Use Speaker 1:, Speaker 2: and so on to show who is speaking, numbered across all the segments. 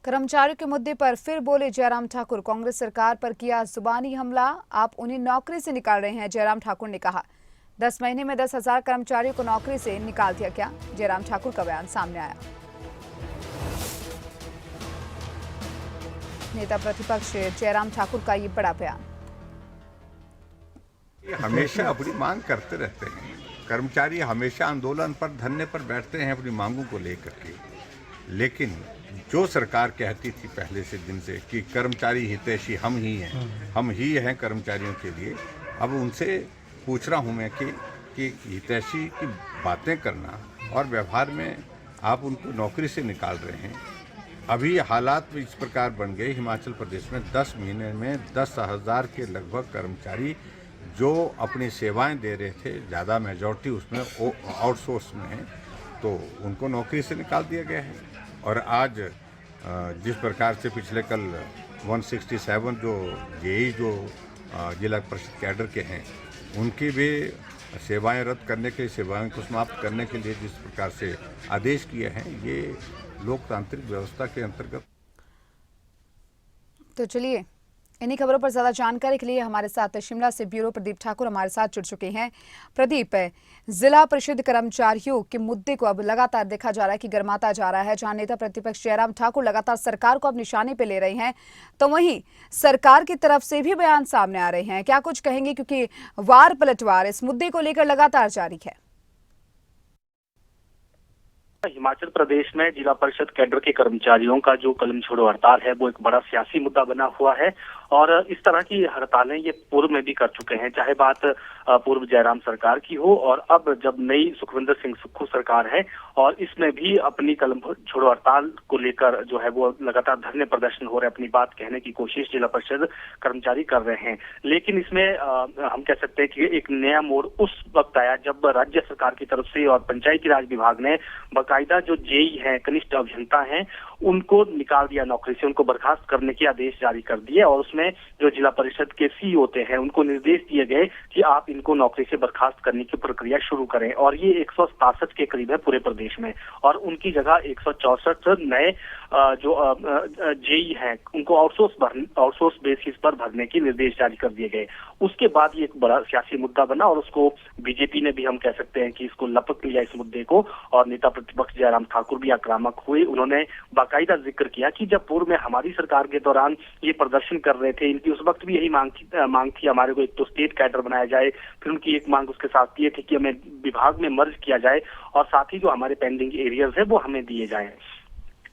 Speaker 1: कर्मचारियों के मुद्दे पर फिर बोले जयराम ठाकुर। कांग्रेस सरकार पर किया जुबानी हमला, आप उन्हें नौकरी से निकाल रहे हैं। जयराम ठाकुर ने कहा 10 महीने में 10,000 कर्मचारियों को नौकरी से निकाल दिया क्या? जयराम ठाकुर का बयान सामने आया। नेता प्रतिपक्ष जयराम ठाकुर का ये बड़ा बयान।
Speaker 2: हमेशा अपनी मांग करते रहते हैं। कर्मचारी हमेशा आंदोलन पर, धरने पर बैठते हैं अपनी मांगों को लेकर के। लेकिन जो सरकार कहती थी पहले से दिन से कि कर्मचारी हितैषी हम ही हैं कर्मचारियों के लिए, अब उनसे पूछ रहा हूं मैं कि हितैषी की बातें करना और व्यवहार में आप उनको नौकरी से निकाल रहे हैं। अभी हालात इस प्रकार बन गए हिमाचल प्रदेश में 10 महीने में 10,000 के लगभग कर्मचारी जो अपनी सेवाएं दे रहे थे, ज़्यादा मेजॉरिटी उसमें आउटसोर्स में है, तो उनको नौकरी से निकाल दिया गया है। और आज जिस प्रकार से पिछले कल 167 जो जेई जो जिला परिषद कैडर के हैं, उनकी भी सेवाएं रद्द करने के लिए, सेवाएं को समाप्त करने के लिए जिस प्रकार से आदेश किए हैं, ये लोकतांत्रिक व्यवस्था के अंतर्गत।
Speaker 1: तो चलिए, इन्हीं खबरों पर ज्यादा जानकारी के लिए हमारे साथ शिमला से ब्यूरो प्रदीप ठाकुर हमारे साथ जुड़ चुके हैं। प्रदीप, जिला परिषद कर्मचारियों के मुद्दे को अब लगातार देखा जा रहा है कि गर्माता जा रहा है। जहां नेता प्रतिपक्ष जयराम ठाकुर लगातार सरकार को अब निशाने पे ले रहे हैं, तो वहीं सरकार की तरफ से भी बयान सामने आ रहे हैं। क्या कुछ कहेंगे, क्योंकि वार पलटवार इस मुद्दे को लेकर लगातार जारी है।
Speaker 3: हिमाचल प्रदेश में जिला परिषद कैडर के कर्मचारियों का जो कलम छोड़ो हड़ताल है, वो एक बड़ा सियासी मुद्दा बना हुआ है। और इस तरह की हड़तालें ये पूर्व में भी कर चुके हैं, चाहे बात पूर्व जयराम सरकार की हो और अब जब नई सुखविंदर सिंह सुक्खू सरकार है, और इसमें भी अपनी कलम छोड़ो हड़ताल को लेकर जो है वो लगातार धरने प्रदर्शन हो रहे, अपनी बात कहने की कोशिश जिला परिषद कर्मचारी कर रहे हैं। लेकिन इसमें हम कह सकते हैं कि एक नया मोड़ उस वक्त आया जब राज्य सरकार की तरफ से और पंचायती राज विभाग ने बाकायदा जो जेई हैं, कनिष्ठ अभियंता हैं, उनको निकाल दिया नौकरी से, उनको बर्खास्त करने के आदेश जारी कर दिए। और उसमें जो जिला परिषद के सी होते हैं, उनको निर्देश दिए गए कि आप इनको नौकरी से बर्खास्त करने की प्रक्रिया शुरू करें। और ये 167 के करीब है पूरे प्रदेश में, और उनकी जगह 164 नए जो जेई हैं, उनको आउटसोर्स बेसिस पर भरने की निर्देश जारी कर दिए गए। उसके बाद ये एक बड़ा सियासी मुद्दा बना और उसको बीजेपी ने भी, हम कह सकते हैं कि इसको लपक लिया इस मुद्दे को। और नेता प्रतिपक्ष जयराम ठाकुर भी आक्रामक हुए। उन्होंने बाकायदा जिक्र किया कि जब पूर्व में हमारी सरकार के दौरान ये प्रदर्शन कर रहे थे, इनकी उस वक्त भी यही मांग थी हमारे को, एक तो स्टेट कैडर बनाया जाए, फिर उनकी एक मांग उसके साथ ये थी कि हमें विभाग में मर्ज किया जाए और साथ ही जो हमारे पेंडिंग एरियाज है वो हमें दिए जाए।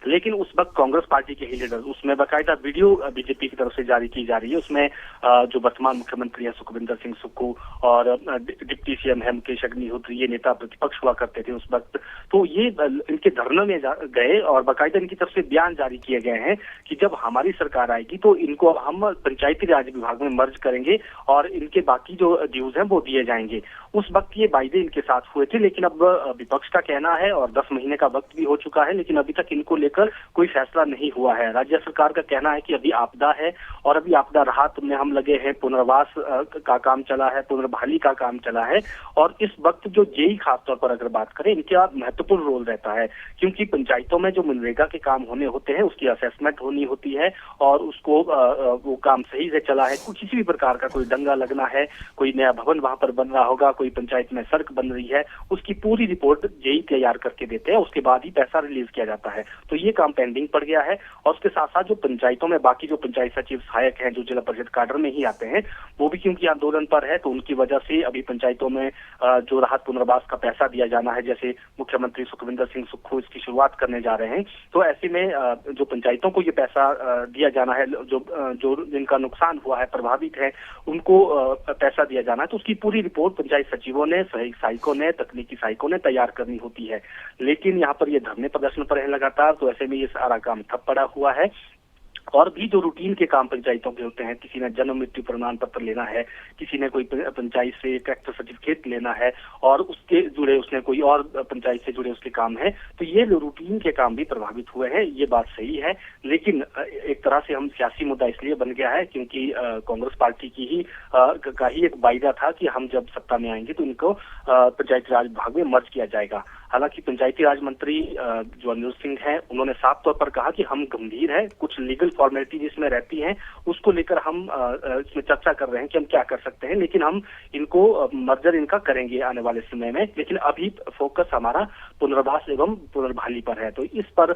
Speaker 3: लेकिन उस वक्त कांग्रेस पार्टी के ही लीडर, उसमें बाकायदा वीडियो बीजेपी की तरफ से जारी की जा रही है। उसमें जो वर्तमान मुख्यमंत्री है सुखविंदर सिंह सुक्खू और डिप्टी सीएम है मुकेश अग्निहोत्री, ये नेता प्रतिपक्ष हुआ करते थे उस वक्त, तो ये इनके धरने में गए और बाकायदा इनकी तरफ से बयान जारी किए गए हैं कि जब हमारी सरकार आएगी तो इनको हम पंचायती राज विभाग में मर्ज करेंगे और इनके बाकी जो ड्यूज हैं वो दिए जाएंगे। उस वक्त ये वायदे इनके साथ हुए थे, लेकिन अब विपक्ष का कहना है, और 10 महीने का वक्त भी हो चुका है, लेकिन अभी तक इनको लेकर कोई फैसला नहीं हुआ है। राज्य सरकार का कहना है कि अभी आपदा है और अभी आपदा राहत में हम लगे हैं, पुनर्वास का काम चला है, पुनर्बहाली का काम चला है। और इस वक्त जो जेई खासतौर पर अगर बात करें, इनका महत्वपूर्ण रोल रहता है, क्योंकि पंचायतों में जो मनरेगा के काम होने होते हैं उसकी असेसमेंट होनी होती है और उसको वो काम सही से चला है, कुछ किसी भी प्रकार का कोई दंगा लगना है, कोई नया भवन वहां पर बन रहा होगा, कोई पंचायत में सड़क बन रही है, उसकी पूरी रिपोर्ट जेई तैयार करके देते हैं, उसके बाद ही पैसा रिलीज किया जाता है। तो ये काम पेंडिंग पड़ गया है। और उसके साथ साथ जो पंचायतों में बाकी जो पंचायत सचिव सहायक हैं, जो जिला परिषद कैडर में ही आते हैं, वो भी क्योंकि आंदोलन पर है, तो उनकी वजह से अभी पंचायतों में जो राहत पुनर्वास का पैसा दिया जाना है, जैसे मुख्यमंत्री सुखविंदर सिंह सुक्खू इसकी शुरुआत करने जा रहे हैं, तो ऐसे में जो पंचायतों को ये पैसा दिया जाना है, जो जिनका नुकसान हुआ है, प्रभावित है, उनको पैसा दिया जाना है, तो उसकी पूरी रिपोर्ट पंचायत सचिवों ने, सहायकों ने, तकनीकी सहायकों ने तैयार करनी होती है। लेकिन यहाँ पर ये धरने प्रदर्शन पर है लगातार, तो ऐसे में ये सारा काम ठप पड़ा हुआ है। और भी जो रूटीन के काम पंचायतों के होते हैं, किसी ने जन्म मृत्यु प्रमाण पत्र लेना है, किसी ने कोई पंचायत से कैरेक्टर सर्टिफिकेट लेना है और उसके जुड़े उसने कोई और पंचायत से जुड़े उसके काम है, तो ये रूटीन के काम भी प्रभावित हुए हैं। ये बात सही है, लेकिन एक तरह से हम सियासी मुद्दा इसलिए बन गया है क्योंकि कांग्रेस पार्टी की ही का ही एक वायदा था कि हम जब सत्ता में आएंगे तो इनको पंचायती राज विभाग में मर्ज किया जाएगा। हालांकि पंचायती राज मंत्री जो अनिरुद्ध सिंह हैं, उन्होंने साफ तौर पर कहा कि हम गंभीर हैं, कुछ लीगल फॉर्मेलिटी जिसमें रहती हैं उसको लेकर हम इसमें चर्चा कर रहे हैं कि हम क्या कर सकते हैं, लेकिन हम इनको मर्जर इनका करेंगे आने वाले समय में। लेकिन अभी फोकस हमारा पुनर्वास एवं पुनर्बहाली पर है, तो इस पर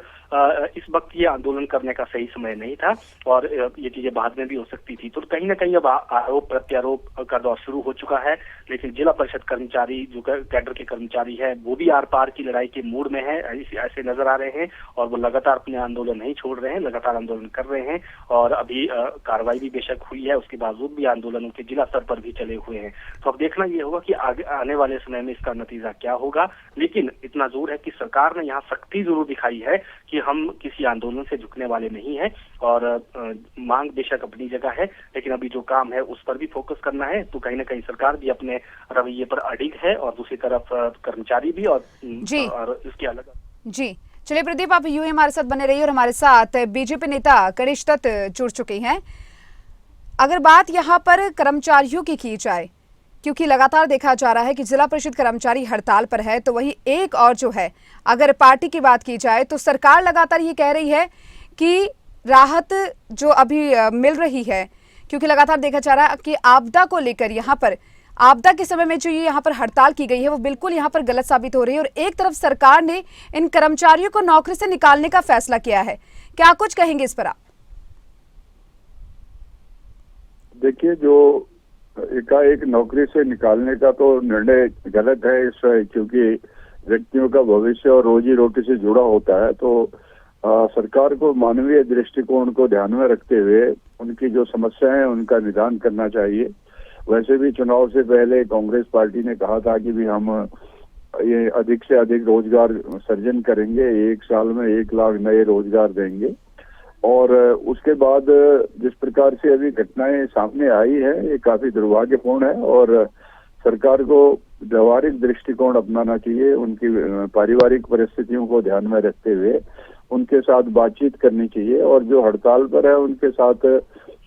Speaker 3: इस वक्त ये आंदोलन करने का सही समय नहीं था और ये चीजें बाद में भी हो सकती थी। तो कहीं ना कहीं अब आरोप प्रत्यारोप का दौर शुरू हो चुका है, लेकिन जिला परिषद कर्मचारी जो कैडर के कर्मचारी है वो भी आर पार की लड़ाई के मूड में है, ऐसे नजर आ रहे हैं और वो लगातार अपने आंदोलन नहीं छोड़ रहे हैं, लगातार आंदोलन कर रहे हैं। और अभी कार्रवाई भी बेशक हुई है, उसके बावजूद भी आंदोलन उनके जिला स्तर पर भी चले हुए हैं। तो अब देखना ये होगा कि आगे आने वाले समय में इसका नतीजा क्या होगा। लेकिन इतना जरूर है कि सरकार ने यहाँ सख्ती जरूर दिखाई है कि हम किसी आंदोलन से झुकने वाले नहीं है और मांग बेशक अपनी जगह है, लेकिन अभी जो काम है उस पर भी फोकस करना है। तो कहीं ना कहीं सरकार भी अपने रवैये पर अडिग है और दूसरी तरफ कर्मचारी भी और इसके अलग।
Speaker 1: जी चलिए प्रदीप, आप यूं ही हमारे साथ बने रहिए और हमारे साथ बीजेपी नेता गणेश दत्त जुड़ चुके हैं। अगर बात यहाँ पर कर्मचारियों की जाए, क्योंकि लगातार देखा जा रहा है कि जिला परिषद कर्मचारी हड़ताल पर है, तो वही एक और जो है अगर पार्टी की बात की जाए तो सरकार लगातार ये कह रही है कि राहत जो अभी मिल रही है, क्योंकि लगातार देखा जा रहा है कि आपदा को लेकर यहाँ पर आपदा के समय में जो ये यहाँ पर हड़ताल की गई है वो बिल्कुल यहाँ पर गलत साबित हो रही है और एक तरफ सरकार ने इन कर्मचारियों को नौकरी से निकालने का फैसला किया है। क्या कुछ कहेंगे इस पर आप?
Speaker 4: देखिए, जो एकाएक नौकरी से निकालने का तो निर्णय गलत है, इस क्योंकि व्यक्तियों का भविष्य और रोजी रोटी से जुड़ा होता है। तो सरकार को मानवीय दृष्टिकोण को ध्यान में रखते हुए उनकी जो समस्याएं हैं उनका निदान करना चाहिए। वैसे भी चुनाव से पहले कांग्रेस पार्टी ने कहा था कि भी हम ये अधिक से अधिक रोजगार सर्जन करेंगे, 1 साल में 1 लाख नए रोजगार देंगे। और उसके बाद जिस प्रकार से अभी घटनाएं सामने आई है ये काफी दुर्भाग्यपूर्ण है और सरकार को व्यवहारिक दृष्टिकोण अपनाना चाहिए। उनकी पारिवारिक परिस्थितियों को ध्यान में रखते हुए उनके साथ बातचीत करनी चाहिए और जो हड़ताल पर है उनके साथ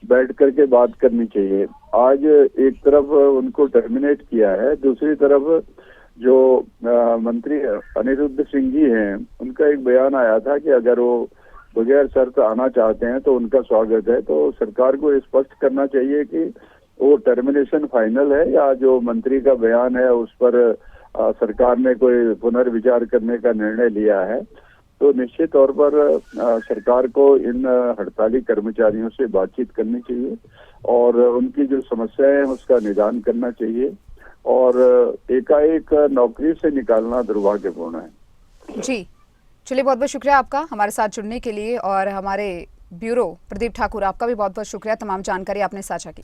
Speaker 4: बैठ करके बात करनी चाहिए। आज एक तरफ उनको टर्मिनेट किया है, दूसरी तरफ जो मंत्री अनिरुद्ध सिंह जी हैं उनका एक बयान आया था कि अगर वो बगैर शर्त आना चाहते हैं तो उनका स्वागत है। तो सरकार को स्पष्ट करना चाहिए कि वो टर्मिनेशन फाइनल है या जो मंत्री का बयान है उस पर सरकार ने कोई पुनर्विचार करने का निर्णय लिया है। तो निश्चित तौर पर सरकार को इन हड़ताली कर्मचारियों से बातचीत करनी चाहिए और उनकी जो समस्याएं हैं उसका निदान करना चाहिए और एकाएक नौकरी से निकालना दुर्भाग्यपूर्ण है।
Speaker 1: जी चलिए, बहुत बहुत शुक्रिया आपका हमारे साथ जुड़ने के लिए और हमारे ब्यूरो प्रदीप ठाकुर, आपका भी बहुत बहुत शुक्रिया, तमाम जानकारी आपने साझा की।